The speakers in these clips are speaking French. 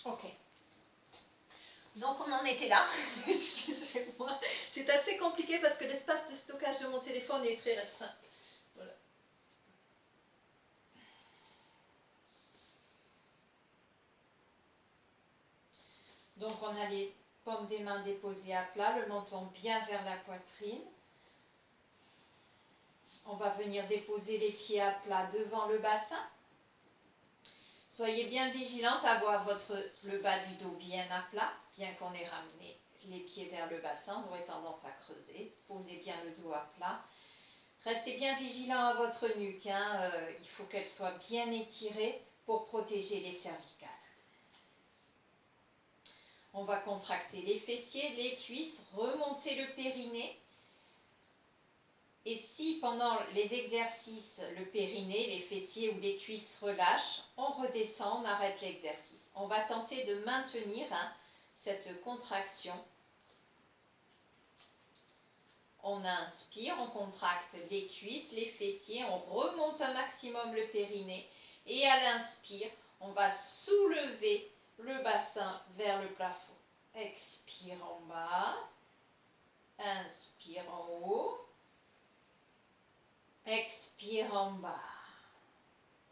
Ok. Donc on en était là. Excusez-moi. C'est assez compliqué parce que l'espace de stockage de mon téléphone est très restreint. Voilà. Donc on a les paumes des mains déposées à plat, le menton bien vers la poitrine. On va venir déposer les pieds à plat devant le bassin. Soyez bien vigilante à avoir le bas du dos bien à plat, bien qu'on ait ramené les pieds vers le bassin, vous aurez tendance à creuser. Posez bien le dos à plat. Restez bien vigilant à votre nuque, hein. Il faut qu'elle soit bien étirée pour protéger les cervicales. On va contracter les fessiers, les cuisses, remonter le périnée. Et si pendant les exercices, le périnée, les fessiers ou les cuisses relâchent, on redescend, on arrête l'exercice. On va tenter de maintenir cette contraction. On inspire, on contracte les cuisses, les fessiers, on remonte un maximum le périnée. Et à l'inspire, on va soulever le bassin vers le plafond. Expire en bas, inspire en haut. Expire en bas,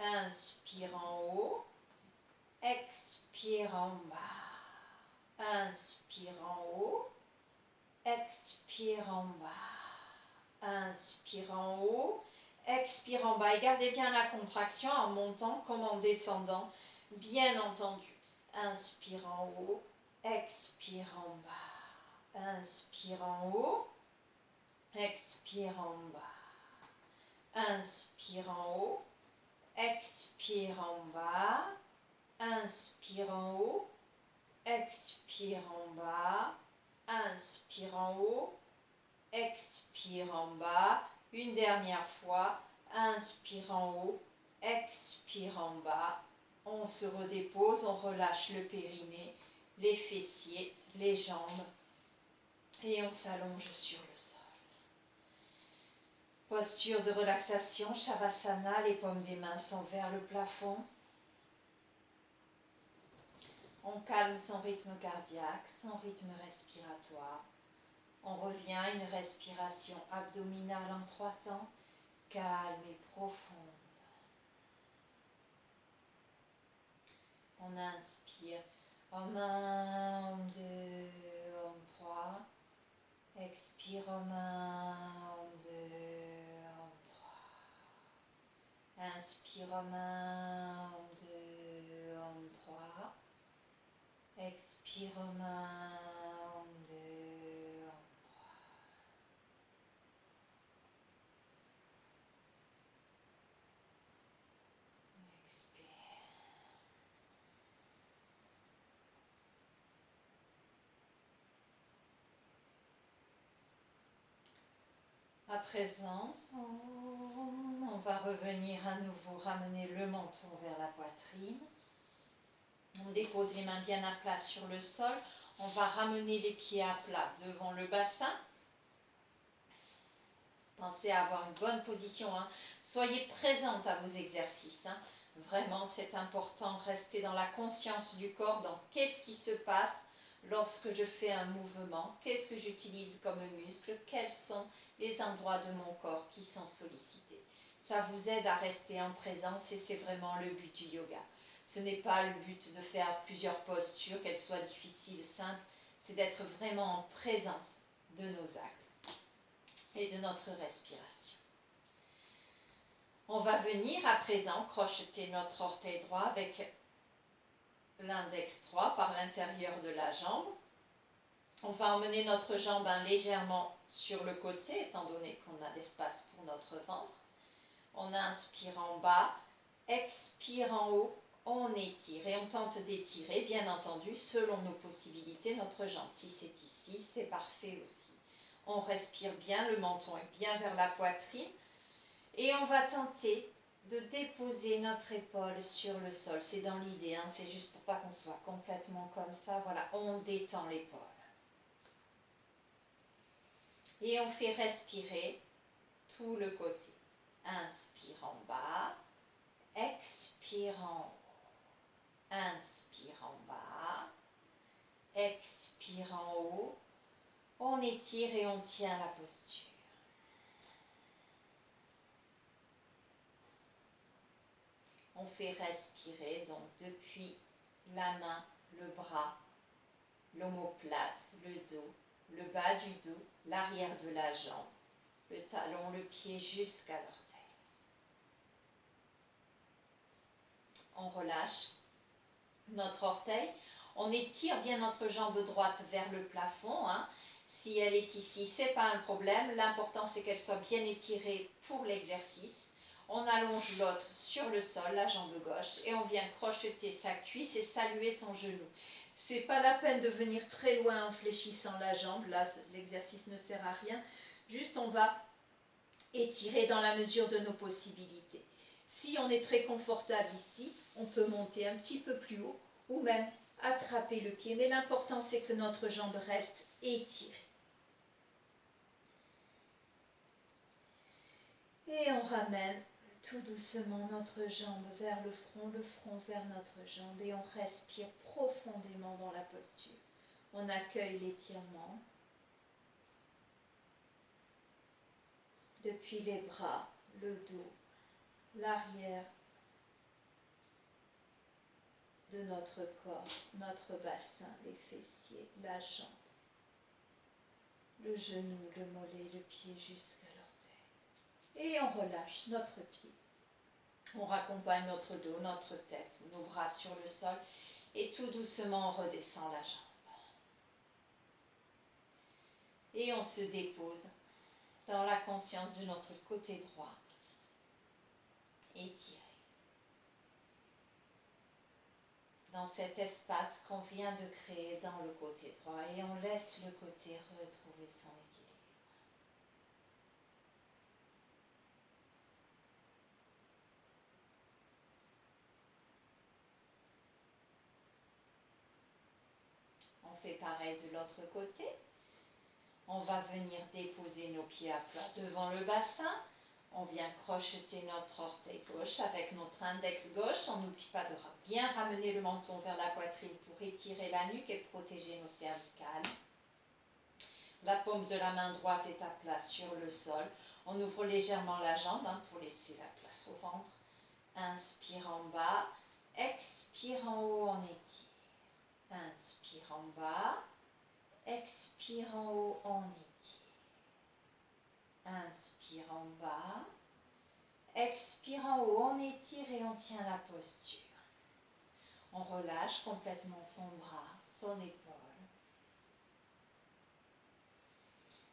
inspire en haut, expire en bas, inspire en haut, expire en bas, inspire en haut, expire en bas. Et gardez bien la contraction en montant comme en descendant, bien entendu. Inspire en haut, expire en bas, inspire en haut, expire en bas. Inspire en haut, expire en bas, inspire en haut, expire en bas, inspire en haut, expire en bas. Une dernière fois, inspire en haut, expire en bas. On se redépose, on relâche le périnée, les fessiers, les jambes et on s'allonge sur le sol. Posture de relaxation, Shavasana, les paumes des mains sont vers le plafond. On calme son rythme cardiaque, son rythme respiratoire. On revient à une respiration abdominale en 3 temps, calme et profonde. On inspire en 1, en 2, en 3. Expire en 1, en 2, en 3. Inspire en 1, en 2, en 3. Expire en 1, en 2, en 3. Expire. À présent, on va revenir à nouveau, ramener le menton vers la poitrine. On dépose les mains bien à plat sur le sol. On va ramener les pieds à plat devant le bassin. Pensez à avoir une bonne position. Soyez présente à vos exercices. Vraiment, c'est important. Restez dans la conscience du corps, dans qu'est-ce qui se passe lorsque je fais un mouvement, qu'est-ce que j'utilise comme muscle, quels sont les endroits de mon corps qui sont sollicités. Ça vous aide à rester en présence et c'est vraiment le but du yoga. Ce n'est pas le but de faire plusieurs postures, qu'elles soient difficiles, simples, c'est d'être vraiment en présence de nos actes et de notre respiration. On va venir à présent crocheter notre orteil droit avec l'index droit par l'intérieur de la jambe. On va emmener notre jambe légèrement sur le côté, étant donné qu'on a l'espace pour notre ventre. On inspire en bas, expire en haut, on étire et on tente d'étirer, bien entendu, selon nos possibilités, notre jambe. Si c'est ici, c'est parfait aussi. On respire bien, le menton est bien vers la poitrine et on va tenter de déposer notre épaule sur le sol. C'est dans l'idée, c'est juste pour pas qu'on soit complètement comme ça. Voilà, on détend l'épaule. Et on fait respirer tout le côté. Inspire en bas, expire en haut. Inspire en bas, inspire en haut, on étire et on tient la posture. On fait respirer donc depuis la main, le bras, l'omoplate, le dos, le bas du dos, l'arrière de la jambe, le talon, le pied jusqu'à l'orteil. On relâche notre orteil. On étire bien notre jambe droite vers le plafond. Si elle est ici, ce n'est pas un problème. L'important, c'est qu'elle soit bien étirée pour l'exercice. On allonge l'autre sur le sol, la jambe gauche, et on vient crocheter sa cuisse et saluer son genou. C'est pas la peine de venir très loin en fléchissant la jambe. Là, l'exercice ne sert à rien. Juste, on va étirer dans la mesure de nos possibilités. Si on est très confortable ici, on peut monter un petit peu plus haut ou même attraper le pied. Mais l'important, c'est que notre jambe reste étirée. Et on ramène tout doucement notre jambe vers le front vers notre jambe, et on respire profondément dans la posture. On accueille l'étirement depuis les bras, le dos, l'arrière de notre corps, notre bassin, les fessiers, la jambe, le genou, le mollet, le pied jusqu'à l'orteil. Et on relâche notre pied. On raccompagne notre dos, notre tête, nos bras sur le sol, et tout doucement on redescend la jambe. Et on se dépose dans la conscience de notre côté droit, étiré. Dans cet espace qu'on vient de créer dans le côté droit, et on laisse le côté retrouver son équilibre. On fait pareil de l'autre côté. On va venir déposer nos pieds à plat devant le bassin. On vient crocheter notre orteil gauche avec notre index gauche. On n'oublie pas de bien ramener le menton vers la poitrine pour étirer la nuque et protéger nos cervicales. La paume de la main droite est à plat sur le sol. On ouvre légèrement la jambe pour laisser la place au ventre. Inspire en bas. Expire en haut, on étire. Inspire en bas. Expire en haut, on étire. Inspire en bas. Expire en haut, on étire et on tient la posture. On relâche complètement son bras, son épaule.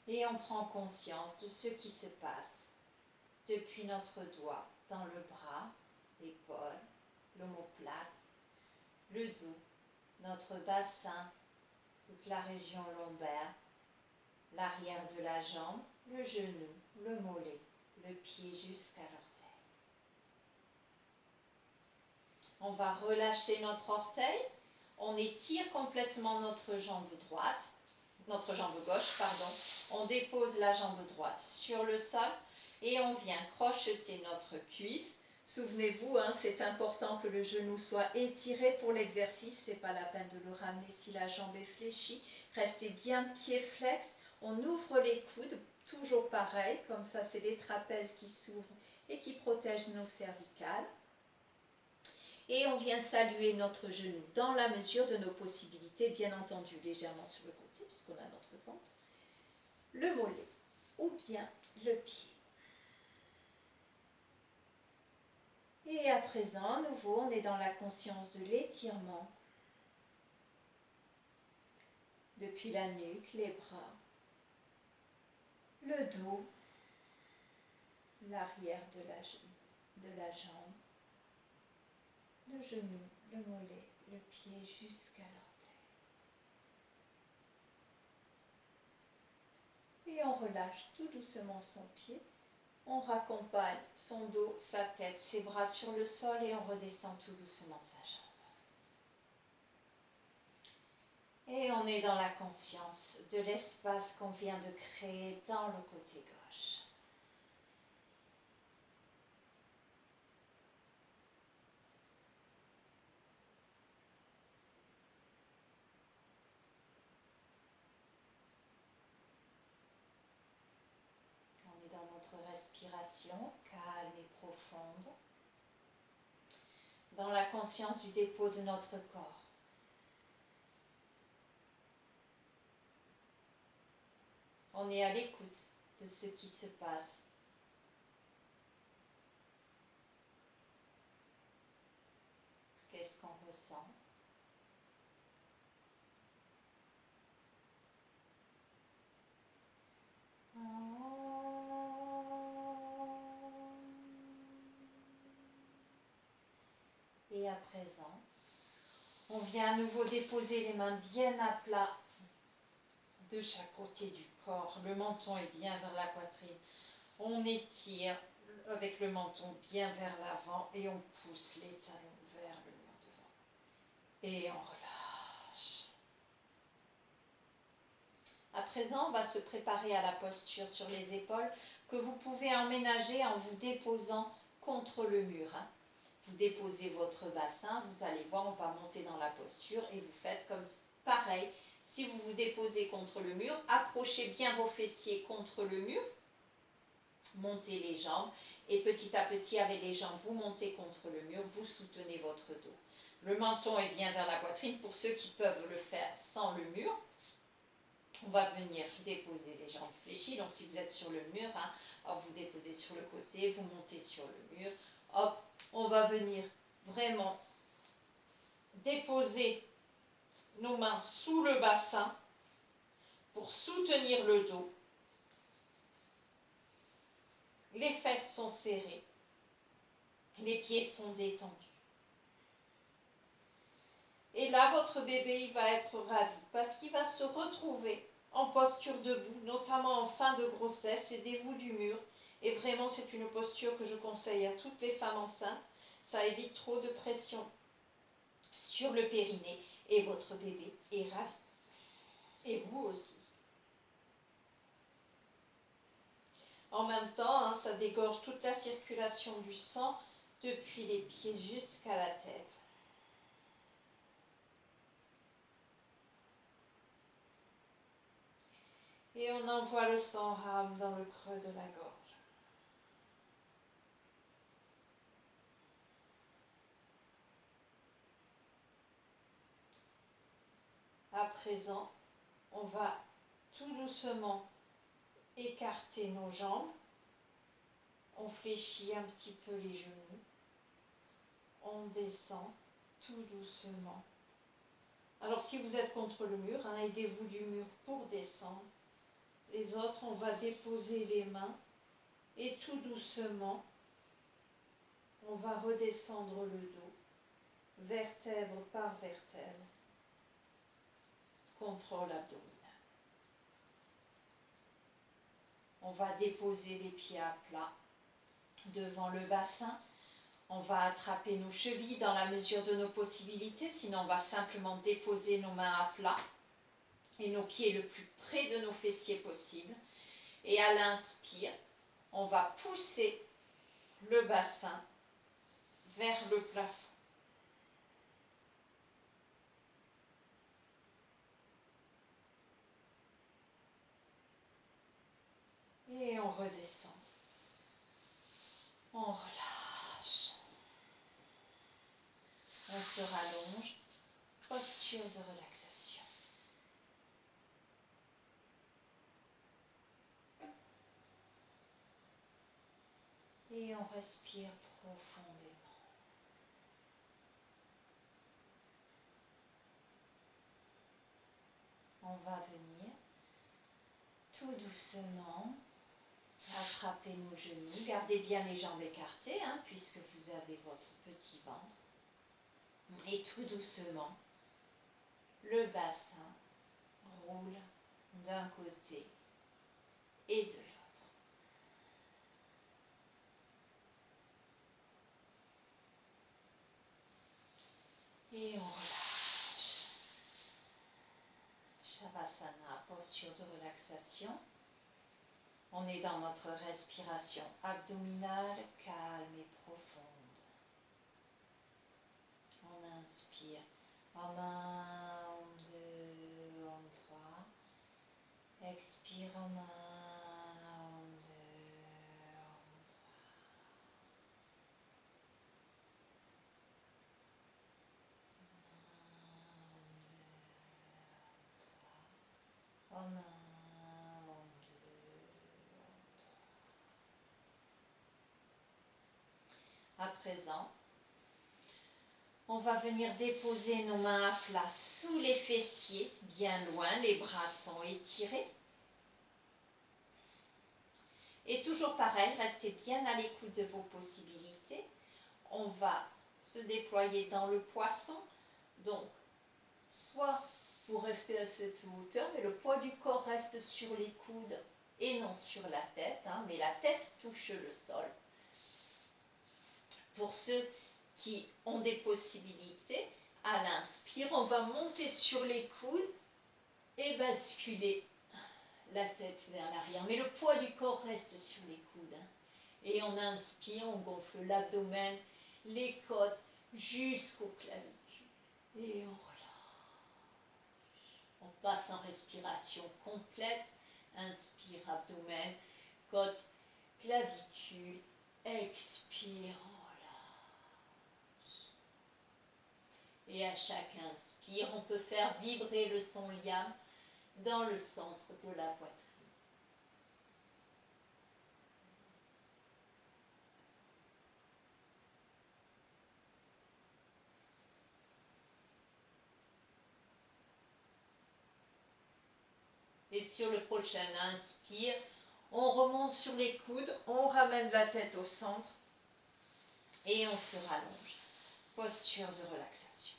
Et on prend conscience de ce qui se passe depuis notre doigt dans le bras, l'épaule, l'omoplate, le dos, notre bassin, toute la région lombaire, l'arrière de la jambe, le genou, le mollet, le pied jusqu'à l'orteil. On va relâcher notre orteil, on étire complètement notre jambe droite, notre jambe gauche, pardon. On dépose la jambe droite sur le sol et on vient crocheter notre cuisse. Souvenez-vous, c'est important que le genou soit étiré pour l'exercice, c'est pas la peine de le ramener si la jambe est fléchie. Restez bien pied flex, on ouvre les coudes, toujours pareil, comme ça c'est les trapèzes qui s'ouvrent et qui protègent nos cervicales. Et on vient saluer notre genou dans la mesure de nos possibilités, bien entendu légèrement sur le côté puisqu'on a notre ventre, le mollet ou bien le pied. Et à présent, à nouveau, on est dans la conscience de l'étirement depuis la nuque, les bras, le dos, l'arrière de la jambe, le genou, le mollet, le pied jusqu'à l'orteil. Et on relâche tout doucement son pied. On raccompagne son dos, sa tête, ses bras sur le sol et on redescend tout doucement sa jambe. Et on est dans la conscience de l'espace qu'on vient de créer dans le côté gauche. respiration calme et profonde dans la conscience du dépôt de notre corps. On est à l'écoute de ce qui se passe. Qu'est-ce qu'on ressent? Et à présent, on vient à nouveau déposer les mains bien à plat de chaque côté du corps. Le menton est bien vers la poitrine. On étire avec le menton bien vers l'avant et on pousse les talons vers le mur devant. Et on relâche. À présent, on va se préparer à la posture sur les épaules que vous pouvez emménager en vous déposant contre le mur. Vous déposez votre bassin, vous allez voir, on va monter dans la posture et vous faites comme pareil. Si vous vous déposez contre le mur, approchez bien vos fessiers contre le mur, montez les jambes et petit à petit avec les jambes, vous montez contre le mur, vous soutenez votre dos. Le menton est bien vers la poitrine pour ceux qui peuvent le faire sans le mur. On va venir déposer les jambes fléchies. Donc si vous êtes sur le mur, hop, vous déposez sur le côté, vous montez sur le mur. Hop, on va venir vraiment déposer nos mains sous le bassin pour soutenir le dos. Les fesses sont serrées. Les pieds sont détendus. Et là, votre bébé, il va être ravi parce qu'il va se retrouver en posture debout, notamment en fin de grossesse. Aidez-vous du mur. Et vraiment, c'est une posture que je conseille à toutes les femmes enceintes. Ça évite trop de pression sur le périnée. Et votre bébé est ravi. Et vous aussi. En même temps, ça dégorge toute la circulation du sang depuis les pieds jusqu'à la tête. Et on envoie le sang rame dans le creux de la gorge. À présent, on va tout doucement écarter nos jambes. On fléchit un petit peu les genoux. On descend tout doucement. Alors si vous êtes contre le mur, aidez-vous du mur pour descendre. Les autres, on va déposer les mains et tout doucement, on va redescendre le dos, vertèbre par vertèbre, contrôle abdominal. On va déposer les pieds à plat devant le bassin. On va attraper nos chevilles dans la mesure de nos possibilités, sinon on va simplement déposer nos mains à plat et nos pieds le plus près de nos fessiers possible. Et à l'inspire, on va pousser le bassin vers le plafond. Et on redescend. On relâche. On se rallonge. Posture de relaxation. Et on respire profondément. On va venir tout doucement attraper nos genoux. Gardez bien les jambes écartées, puisque vous avez votre petit ventre. Et tout doucement, le bassin roule d'un côté et de l'autre. Et on relâche. Shavasana, posture de relaxation. On est dans notre respiration abdominale, calme et profonde. On inspire en 1, en 2, en 3. Expire en 1, en 2, en 3. À présent, on va venir déposer nos mains à plat sous les fessiers, bien loin, les bras sont étirés. Et toujours pareil, restez bien à l'écoute de vos possibilités. On va se déployer dans le poisson. Donc, soit vous restez à cette hauteur, mais le poids du corps reste sur les coudes et non sur la tête, mais la tête touche le sol. Pour ceux qui ont des possibilités, à l'inspire, on va monter sur les coudes et basculer la tête vers l'arrière. Mais le poids du corps reste sur les coudes. Et on inspire, on gonfle l'abdomen, les côtes jusqu'au clavicule. Et on relâche. On passe en respiration complète. Inspire, abdomen, côte, clavicule. Expire, on relâche. Et à chaque inspire, on peut faire vibrer le son liam dans le centre de la poitrine. Et sur le prochain inspire, on remonte sur les coudes, on ramène la tête au centre et on se rallonge. Posture de relaxation.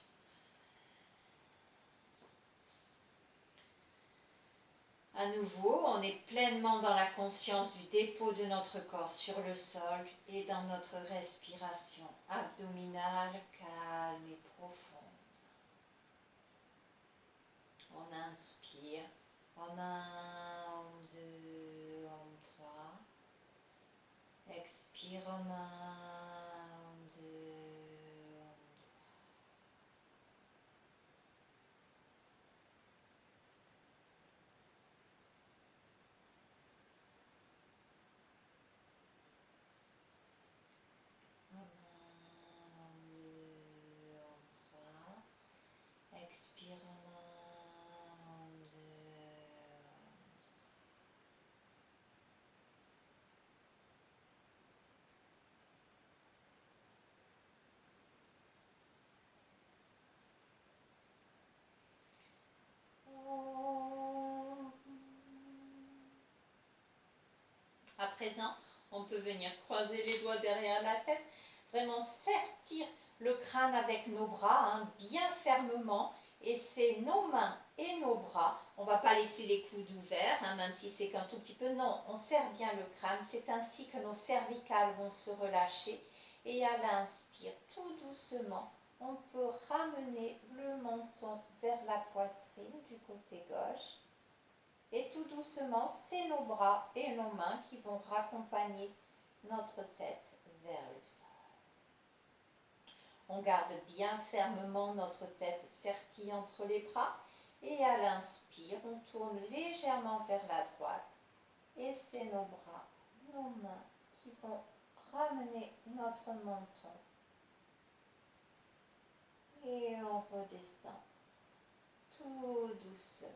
À nouveau, on est pleinement dans la conscience du dépôt de notre corps sur le sol et dans notre respiration abdominale calme et profonde. On inspire. En 1, en 2, en 3. Expire en 1, en 2, en 3. En 1, en 2, en 3. Expire en 1, en 2, en 3. À présent, on peut venir croiser les doigts derrière la tête, vraiment sertir le crâne avec nos bras, bien fermement, et c'est nos mains et nos bras. On ne va pas laisser les coudes ouverts, même si c'est qu'un tout petit peu. Non, on serre bien le crâne. C'est ainsi que nos cervicales vont se relâcher. Et à l'inspire, tout doucement, on peut ramener le menton vers la poitrine du côté gauche. Et tout doucement, c'est nos bras et nos mains qui vont raccompagner notre tête vers le sol. On garde bien fermement notre tête sertie entre les bras et à l'inspire, on tourne légèrement vers la droite et c'est nos bras, nos mains qui vont ramener notre menton et on redescend tout doucement.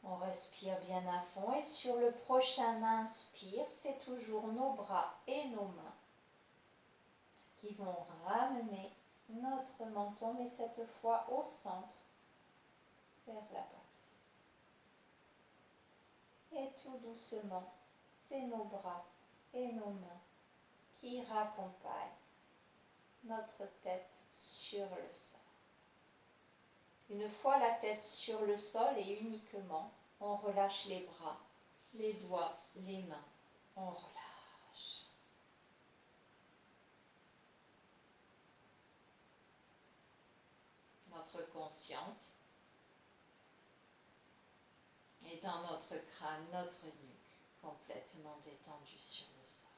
On respire bien à fond et sur le prochain inspire, c'est toujours nos bras et nos mains qui vont ramener notre menton, mais cette fois au centre, vers la poitrine. Et tout doucement, c'est nos bras et nos mains qui raccompagnent notre tête sur le sol. Une fois la tête sur le sol et uniquement, on relâche les bras, les doigts, les mains. On relâche. Notre conscience est dans notre crâne, notre nuque, complètement détendue sur le sol.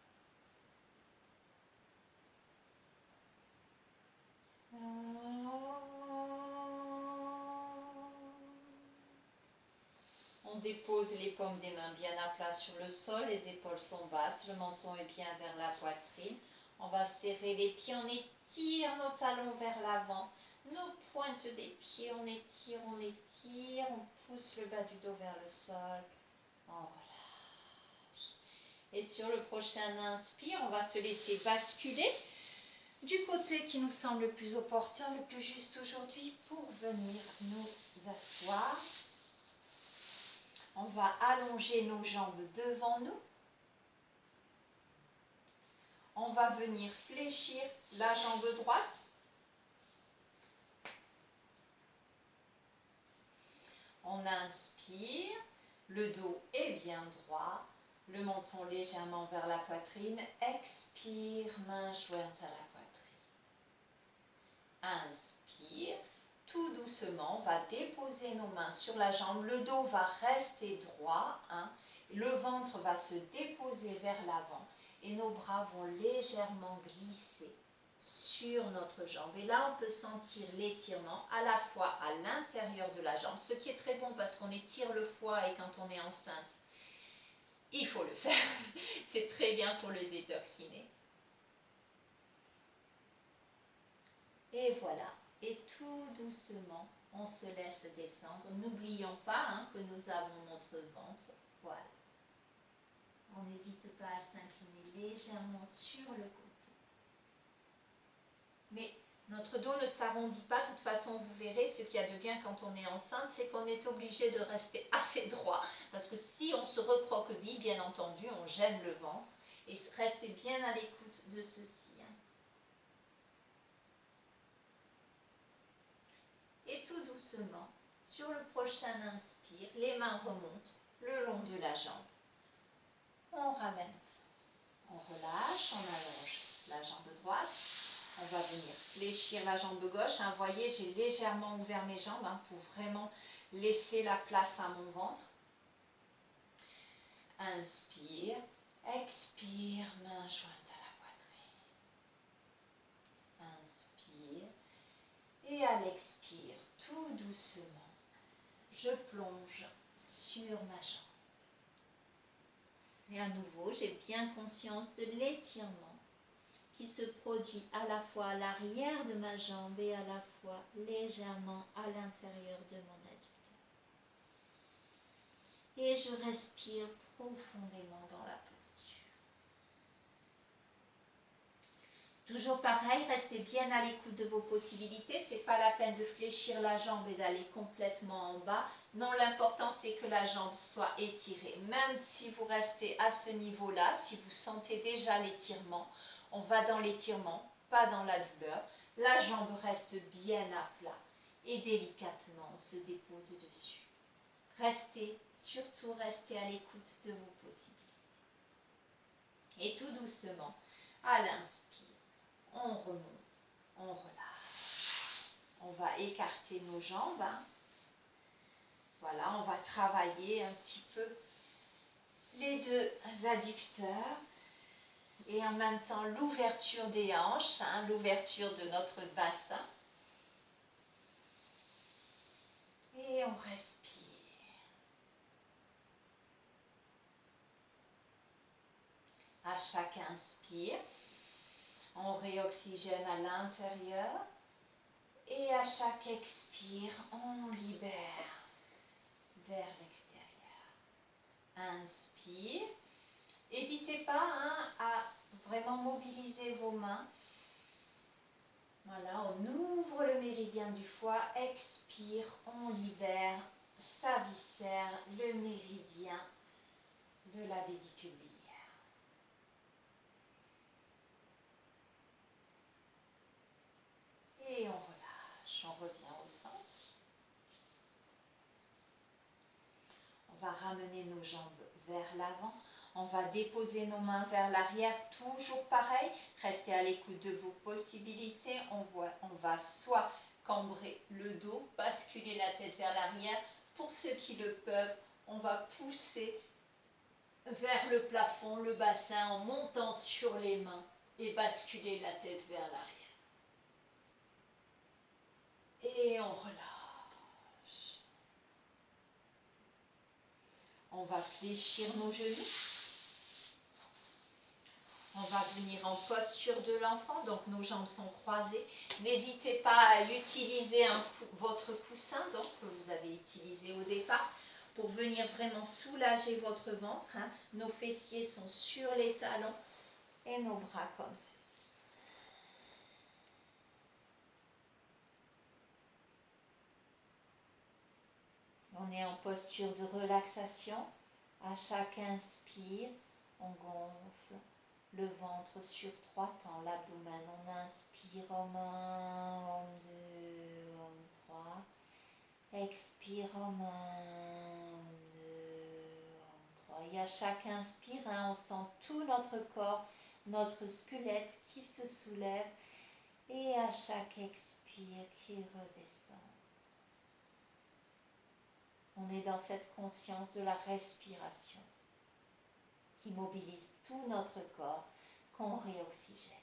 On dépose les paumes des mains bien à plat sur le sol, les épaules sont basses, le menton est bien vers la poitrine. On va serrer les pieds, on étire nos talons vers l'avant, nos pointes des pieds, on étire, on pousse le bas du dos vers le sol, on relâche. Et sur le prochain inspire, on va se laisser basculer du côté qui nous semble le plus opportun, le plus juste aujourd'hui pour venir nous asseoir. On va allonger nos jambes devant nous. On va venir fléchir la jambe droite. On inspire, le dos est bien droit, le menton légèrement vers la poitrine. Expire, main jointe à la poitrine. Inspire, tout doucement, on va déposer nos mains sur la jambe. Le dos va rester droit, le ventre va se déposer vers l'avant et nos bras vont légèrement glisser sur notre jambe. Et là, on peut sentir l'étirement à la fois à l'intérieur de la jambe, ce qui est très bon parce qu'on étire le foie et quand on est enceinte, il faut le faire. C'est très bien pour le détoxiner. Et voilà. Et tout doucement, on se laisse descendre. N'oublions pas que nous avons notre ventre. Voilà. On n'hésite pas à s'incliner légèrement sur le côté. Mais notre dos ne s'arrondit pas. De toute façon, vous verrez, ce qu'il y a de bien quand on est enceinte, c'est qu'on est obligé de rester assez droit. Parce que si on se recroqueville, bien entendu, on gêne le ventre. Et restez bien à l'écoute de ceci. Et tout doucement, sur le prochain inspire, les mains remontent le long de la jambe. On ramène au centre. On relâche, on allonge la jambe droite. On va venir fléchir la jambe gauche. Vous voyez, j'ai légèrement ouvert mes jambes pour vraiment laisser la place à mon ventre. Inspire, expire, main jointe à la poitrine. Inspire et à l'expire, tout doucement, je plonge sur ma jambe. Et à nouveau, j'ai bien conscience de l'étirement qui se produit à la fois à l'arrière de ma jambe et à la fois légèrement à l'intérieur de mon adducteur. Et je respire profondément dans la posture. Toujours pareil, restez bien à l'écoute de vos possibilités. Ce n'est pas la peine de fléchir la jambe et d'aller complètement en bas. Non, l'important c'est que la jambe soit étirée. Même si vous restez à ce niveau-là, si vous sentez déjà l'étirement, on va dans l'étirement, pas dans la douleur. La jambe reste bien à plat et délicatement on se dépose dessus. Surtout restez à l'écoute de vos possibilités. Et tout doucement, à l'inspire, on remonte, on relâche. On va écarter nos jambes. Voilà, on va travailler un petit peu les deux adducteurs. Et en même temps l'ouverture des hanches, l'ouverture de notre bassin. Et on respire. À chaque inspire, on réoxygène à l'intérieur. Et à chaque expire, on libère vers l'extérieur. Inspire. N'hésitez pas à vraiment mobiliser vos mains. Voilà, on ouvre le méridien du foie, expire, on libère sa viscère, le méridien de la vésicule biliaire. Et on relâche, on revient au centre. On va ramener nos jambes vers l'avant. On va déposer nos mains vers l'arrière, toujours pareil. Restez à l'écoute de vos possibilités. On va soit cambrer le dos, basculer la tête vers l'arrière. Pour ceux qui le peuvent, on va pousser vers le plafond, le bassin, en montant sur les mains et basculer la tête vers l'arrière. Et on relâche. On va fléchir nos genoux. On va venir en posture de l'enfant, donc nos jambes sont croisées. N'hésitez pas à utiliser votre coussin, donc que vous avez utilisé au départ, pour venir vraiment soulager votre ventre. Hein. Nos fessiers sont sur les talons et nos bras comme ceci. On est en posture de relaxation. À chaque inspire, on gonfle le ventre sur 3 temps, l'abdomen. On inspire Om 1, Om 2, Om 3. Expire Om 1, Om 2, Om 3. Et à chaque inspire, on sent tout notre corps, notre squelette qui se soulève. Et à chaque expire qui redescend. On est dans cette conscience de la respiration qui mobilise tout notre corps, qu'on réoxygène.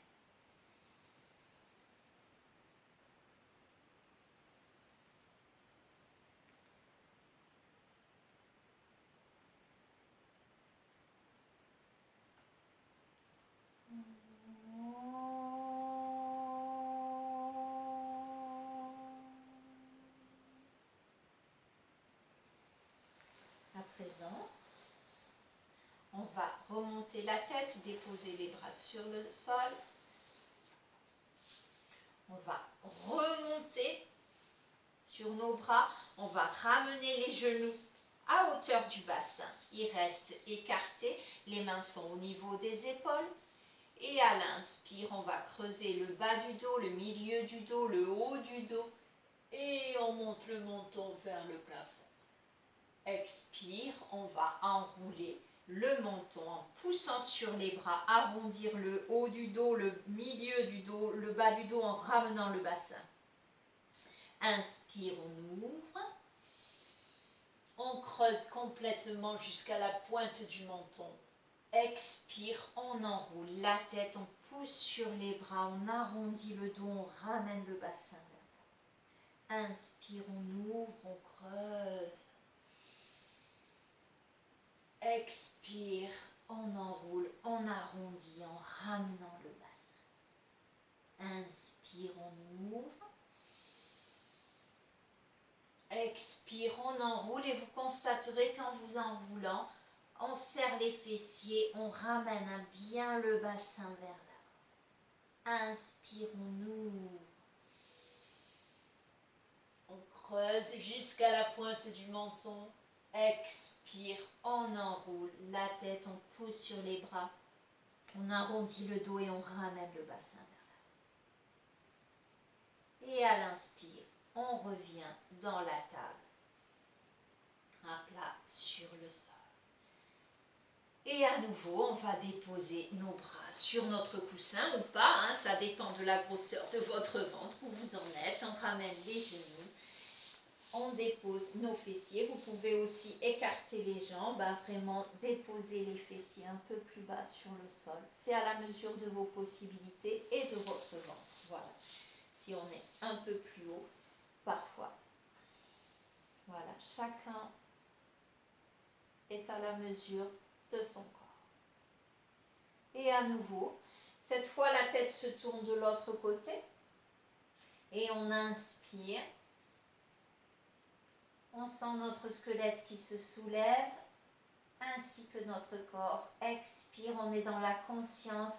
À présent, on va remonter la tête, déposer les bras sur le sol. On va remonter sur nos bras. On va ramener les genoux à hauteur du bassin. Ils restent écartés. Les mains sont au niveau des épaules. Et à l'inspire, on va creuser le bas du dos, le milieu du dos, le haut du dos. Et on monte le menton vers le plafond. Expire, on va enrouler le menton en poussant sur les bras, arrondir le haut du dos, le milieu du dos, le bas du dos en ramenant le bassin. Inspire, on ouvre. On creuse complètement jusqu'à la pointe du menton. Expire, on enroule la tête, on pousse sur les bras, on arrondit le dos, on ramène le bassin vers l'avant. Inspire, on ouvre, on creuse. Expire, on enroule, on arrondit en ramenant le bassin. Inspire, on ouvre. Expire, on enroule et vous constaterez qu'en vous enroulant, on serre les fessiers, on ramène bien le bassin vers l'avant. Inspire, on ouvre. On creuse jusqu'à la pointe du menton. Expire, on enroule la tête, on pousse sur les bras. On arrondit le dos et on ramène le bassin vers l'avant. Et à l'inspire, on revient dans la table, à plat sur le sol. Et à nouveau, on va déposer nos bras sur notre coussin ou pas, ça dépend de la grosseur de votre ventre, où vous en êtes. On ramène les genoux, on dépose nos fessiers. Vous pouvez aussi écarter les jambes, vraiment déposer les fessiers un peu plus bas sur le sol. C'est à la mesure de vos possibilités et de votre ventre. Voilà. Si on est un peu plus haut, parfois. Voilà, chacun est à la mesure de son corps. Et à nouveau, cette fois la tête se tourne de l'autre côté et on inspire. On sent notre squelette qui se soulève ainsi que notre corps. Expire, on est dans la conscience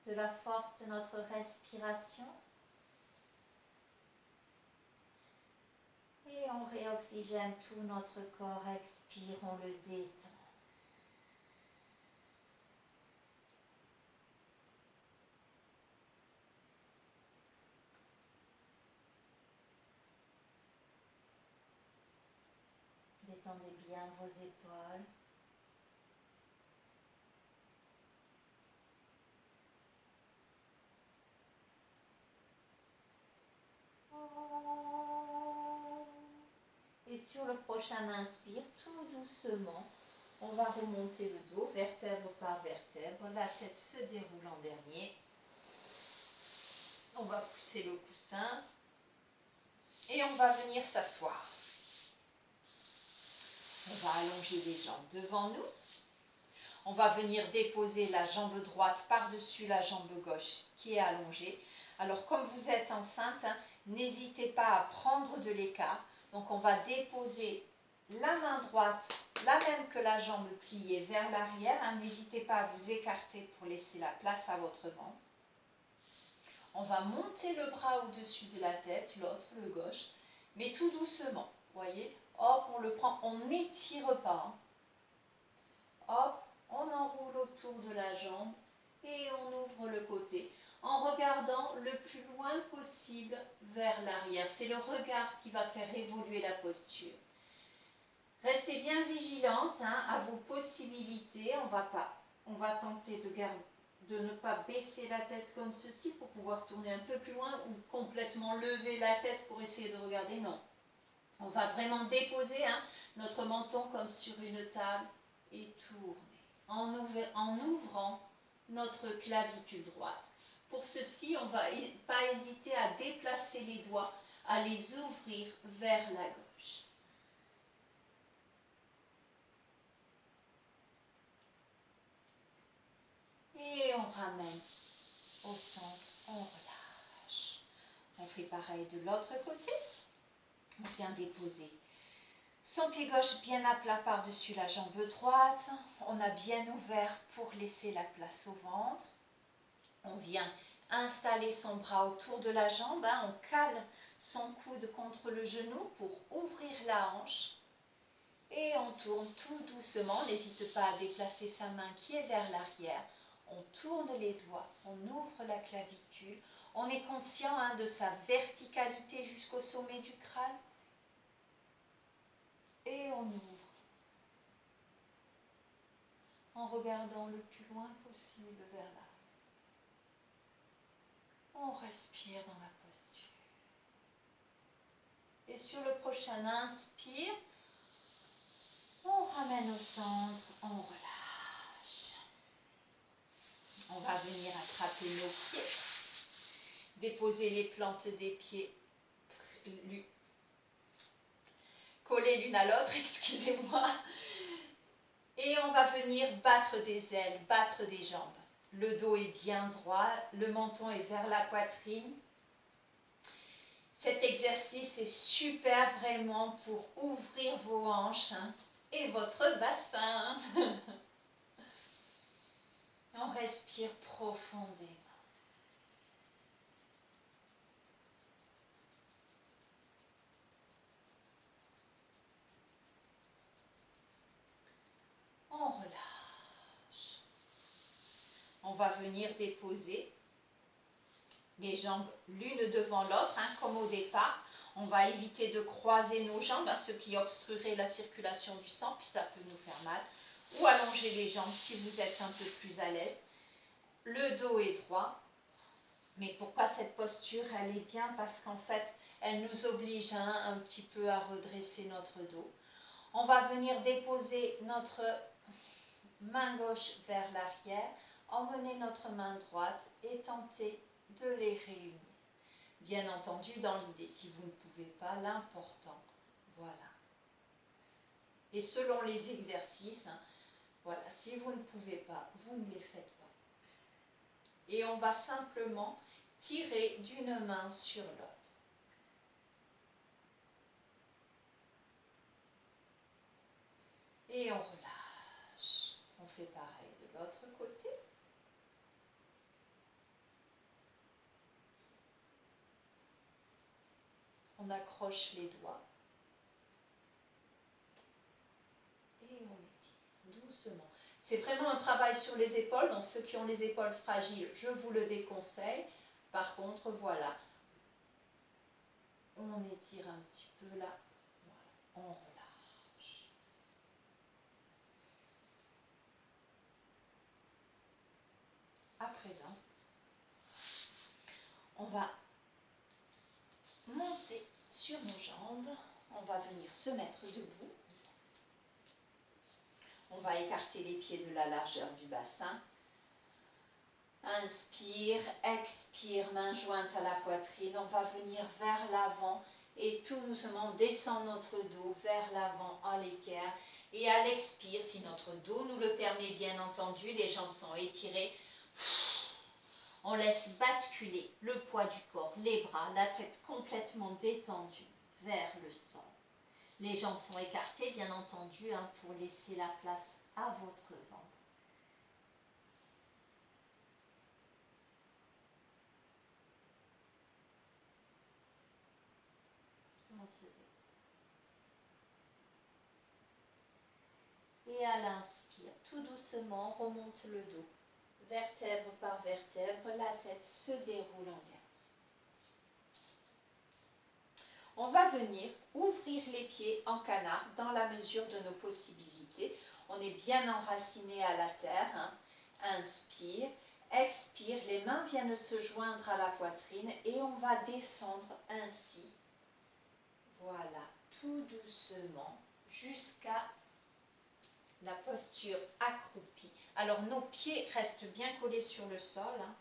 de la force de notre respiration. Et on réoxygène tout notre corps. Expire, on le détend. Détendez bien vos épaules. Et sur le prochain inspire, tout doucement, on va remonter le dos, vertèbre par vertèbre. La tête se déroule en dernier. On va pousser le coussin et on va venir s'asseoir. On va allonger les jambes devant nous. On va venir déposer la jambe droite par-dessus la jambe gauche qui est allongée. Alors comme vous êtes enceinte, n'hésitez pas à prendre de l'écart. Donc on va déposer la main droite, la même que la jambe pliée vers l'arrière. Hein. N'hésitez pas à vous écarter pour laisser la place à votre ventre. On va monter le bras au-dessus de la tête, l'autre, le gauche, mais tout doucement. Voyez, hop, on le prend, on n'étire pas. Hein. Hop, on enroule autour de la jambe et on ouvre le côté en regardant le plus loin possible vers l'arrière. C'est le regard qui va faire évoluer la posture. Restez bien vigilante hein, à vos possibilités. On va tenter de ne pas baisser la tête comme ceci pour pouvoir tourner un peu plus loin ou complètement lever la tête pour essayer de regarder. Non. On va vraiment déposer hein, notre menton comme sur une table et tourner en ouvrant notre clavicule droite. Pour ceci, on ne va pas hésiter à déplacer les doigts, à les ouvrir vers la gauche. Et on ramène au centre, on relâche. On fait pareil de l'autre côté. On vient déposer son pied gauche bien à plat par-dessus la jambe droite. On a bien ouvert pour laisser la place au ventre. On vient installer son bras autour de la jambe. Hein. On cale son coude contre le genou pour ouvrir la hanche. Et on tourne tout doucement. N'hésite pas à déplacer sa main qui est vers l'arrière. On tourne les doigts, on ouvre la clavicule. On est conscient hein, de sa verticalité jusqu'au sommet du crâne. Et on ouvre en regardant le plus loin possible vers l'arrière. On respire dans la posture. Et sur le prochain inspire, on ramène au centre, on relâche. On va venir attraper nos pieds, déposer les plantes des pieds, coller l'une à l'autre, excusez-moi. Et on va venir battre des ailes, battre des jambes. Le dos est bien droit, le menton est vers la poitrine. Cet exercice est super vraiment pour ouvrir vos hanches hein, et votre bassin. On respire profondément. On relâche. On va venir déposer les jambes l'une devant l'autre, hein, comme au départ. On va éviter de croiser nos jambes, hein, ce qui obstruerait la circulation du sang, puis ça peut nous faire mal. Ou allonger les jambes si vous êtes un peu plus à l'aise. Le dos est droit. Mais pourquoi cette posture? Elle est bien parce qu'en fait, elle nous oblige hein, un petit peu à redresser notre dos. On va venir déposer notre main gauche vers l'arrière, emmener notre main droite et tenter de les réunir. Bien entendu, dans l'idée, si vous ne pouvez pas, l'important, voilà. Et selon les exercices, hein, voilà, si vous ne pouvez pas, vous ne les faites pas. Et on va simplement tirer d'une main sur l'autre. Et on relâche. On fait pareil de l'autre côté. On accroche les doigts. Et on étire doucement. C'est vraiment un travail sur les épaules. Donc ceux qui ont les épaules fragiles, je vous le déconseille. Par contre, voilà. On étire un petit peu là. Voilà. On relâche. À présent, on va monter sur nos jambes. On va venir se mettre debout. On va écarter les pieds de la largeur du bassin. Inspire, expire, main jointe à la poitrine. On va venir vers l'avant et tout doucement descend notre dos vers l'avant à l'équerre. Et à l'expire, si notre dos nous le permet bien entendu, les jambes sont étirées. On laisse basculer le poids du corps, les bras, la tête complètement détendue vers le centre. Les jambes sont écartées, bien entendu, hein, pour laisser la place à votre ventre. On se détend. Et à l'inspire, tout doucement, remonte le dos. Vertèbre par vertèbre, la tête se déroule en diagonale. On va venir ouvrir les pieds en canard dans la mesure de nos possibilités. On est bien enraciné à la terre. Hein. Inspire, expire, les mains viennent se joindre à la poitrine et on va descendre ainsi. Voilà, tout doucement jusqu'à la posture accroupie. Alors nos pieds restent bien collés sur le sol. Hein.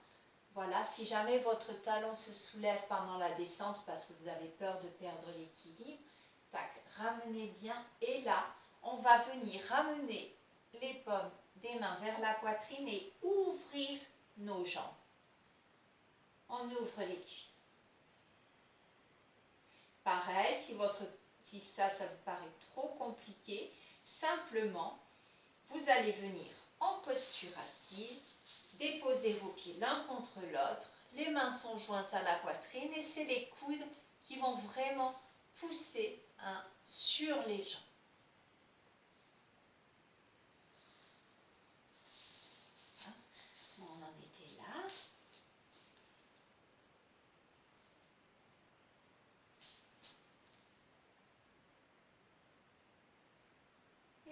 Voilà, si jamais votre talon se soulève pendant la descente parce que vous avez peur de perdre l'équilibre, tac, ramenez bien. Et là, on va venir ramener les paumes des mains vers la poitrine et ouvrir nos jambes. On ouvre les cuisses. Pareil, si ça vous paraît trop compliqué, simplement, vous allez venir en posture assise, déposez vos pieds l'un contre l'autre, les mains sont jointes à la poitrine et c'est les coudes qui vont vraiment pousser sur les jambes. Hein? On en était là.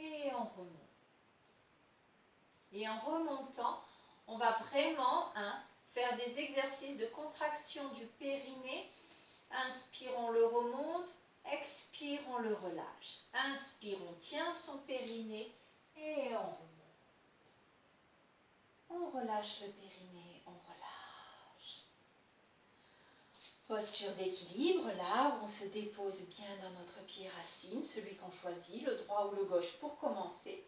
Et on remonte. Et en remontant, on va vraiment faire des exercices de contraction du périnée. Inspire, on le remonte. Expire, on le relâche. Inspire, on tient son périnée et on remonte. On relâche le périnée, on relâche. Posture d'équilibre, là, on se dépose bien dans notre pied racine, celui qu'on choisit, le droit ou le gauche pour commencer.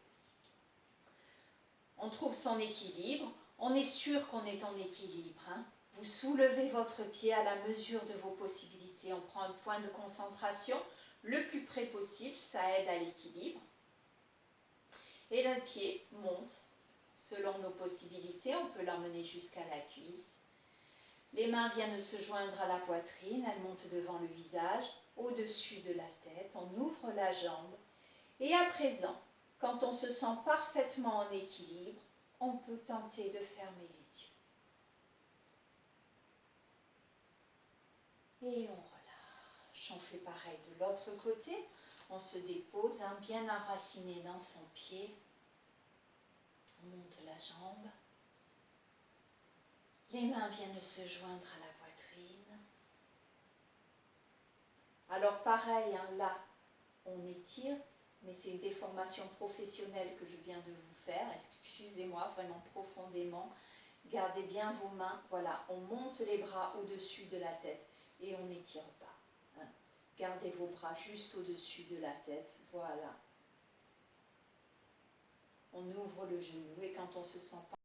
On trouve son équilibre, on est sûr qu'on est en équilibre. Hein. Vous soulevez votre pied à la mesure de vos possibilités. On prend un point de concentration le plus près possible, ça aide à l'équilibre. Et le pied monte selon nos possibilités, on peut l'emmener jusqu'à la cuisse. Les mains viennent se joindre à la poitrine, elles montent devant le visage, au-dessus de la tête, on ouvre la jambe. Et à présent, quand on se sent parfaitement en équilibre, on peut tenter de fermer les yeux. Et on relâche. On fait pareil de l'autre côté. On se dépose, bien enraciné dans son pied. On monte la jambe. Les mains viennent se joindre à la poitrine. Alors pareil, là, on étire, mais c'est une déformation professionnelle que je viens de vous faire. Excusez-moi vraiment profondément. Gardez bien vos mains. Voilà, on monte les bras au-dessus de la tête et on n'étire pas. Gardez vos bras juste au-dessus de la tête. Voilà. On ouvre le genou et quand on se sent pas